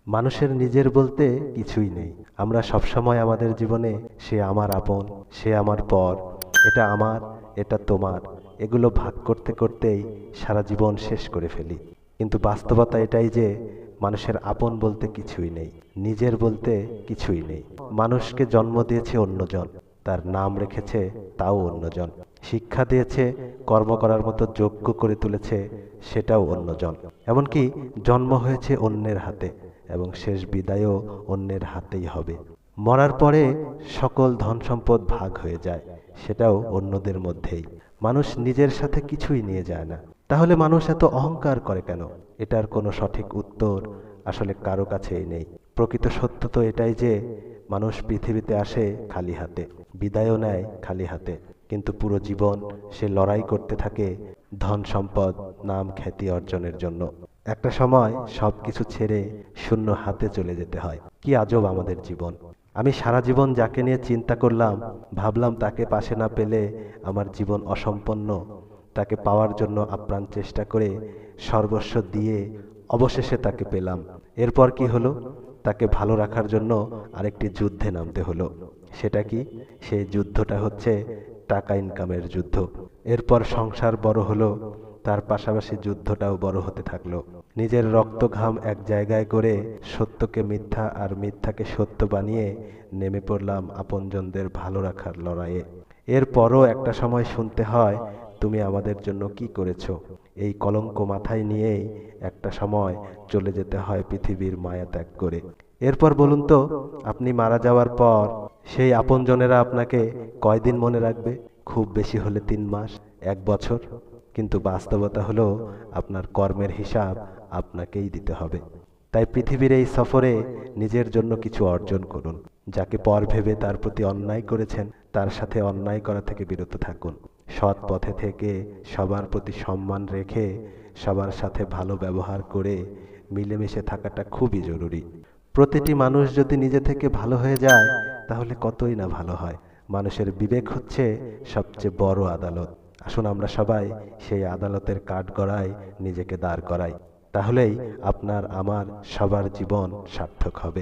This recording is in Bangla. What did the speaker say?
মানুষের নিজের বলতে কিছুই নেই। আমরা সবসময় আমাদের জীবনে সে আমার আপন, সে আমার পর, এটা আমার, এটা তোমার, এগুলো ভাগ করতে করতেই সারা জীবন শেষ করে ফেলি। কিন্তু বাস্তবতা এটাই যে মানুষের আপন বলতে কিছুই নেই, নিজের বলতে কিছুই নেই। মানুষকে জন্ম দিয়েছে অন্যজন, তার নাম রেখেছে তাও অন্যজন, শিক্ষা দিয়েছে, কর্ম করার মতো যোগ্য করে তুলেছে সেটাও অন্যজন। এমনকি জন্ম হয়েছে অন্যের হাতে এবং শেষ বিদায়ও অন্যের হাতেই হবে। মরার পরে সকল ধন সম্পদ ভাগ হয়ে যায়, সেটাও অন্যদের মধ্যেই। মানুষ নিজের সাথে কিছুই নিয়ে যায় না। তাহলে মানুষ এত অহংকার করে কেন? এটার কোনো সঠিক উত্তর আসলে কারো কাছেই নেই। প্রকৃত সত্য তো এটাই যে মানুষ পৃথিবীতে আসে খালি হাতে, বিদায়ও নেয় খালি হাতে, কিন্তু পুরো জীবন সে লড়াই করতে থাকে ধন সম্পদ, নাম খ্যাতি অর্জনের জন্য। একটা সময় সবকিছু ছেড়ে শূন্য হাতে চলে যেতে হয়। কি আজব আমাদের জীবন! আমি সারা জীবন যাকে নিয়ে চিন্তা করলাম, ভাবলাম তাকে পাশে না পেলে আমার জীবন অসম্পন্ন, তাকে পাওয়ার জন্য আপ্রাণ চেষ্টা করে সর্বস্ব দিয়ে অবশেষে তাকে পেলাম। এরপর কি হলো? তাকে ভালো রাখার জন্য আরেকটি যুদ্ধে নামতে হলো। সেটা কি? সেই যুদ্ধটা হচ্ছে টাকা ইনকামের যুদ্ধ। এরপর সংসার বড় হলো, তার পাশাপাশি যুদ্ধটাও বড় হতে থাকলো। নিজের রক্ত ঘাম এক জায়গায় করে সত্যকে মিথ্যা আর মিথ্যাকে সত্য বানিয়ে নেমে পড়লাম আপনজনদের ভালো রাখার লড়াইয়ে। এরপরও একটা সময় শুনতে হয়, তুমি আমাদের জন্য কি করেছো? এই কলঙ্ক মাথায় নিয়েই একটা সময় চলে যেতে হয় পৃথিবীর মায়া ত্যাগ করে। এরপর বলুন তো, আপনি মারা যাওয়ার পর সেই আপনজনেরা আপনাকে কয়দিন মনে রাখবে? খুব বেশি হলে 3 মাস, 1 বছর। কিন্তু বাস্তবতা হলো আপনার কর্মের হিসাব আপনাকেই দিতে হবে। তাই পৃথিবীর এই সফরে নিজের জন্য কিছু অর্জন করুন। যাকে পর ভেবে তার প্রতি অন্যায় করেছেন, তার সাথে অন্যায় করা থেকে বিরত থাকুন। সৎ পথে থেকে সবার প্রতি সম্মান রেখে সবার সাথে ভালো ব্যবহার করে মিলেমিশে থাকাটা খুবই জরুরি। প্রতিটি মানুষ যদি নিজে থেকে ভালো হয়ে যায় তাহলে কতই না ভালো হয়। মানুষের বিবেক হচ্ছে সবচেয়ে বড় আদালত। আসুন আমরা সবাই সেই আদালতের কাঠগড়ায় নিজেকে দাঁড় করাই। তাহলেই আপনার আমার সবার জীবন সার্থক হবে।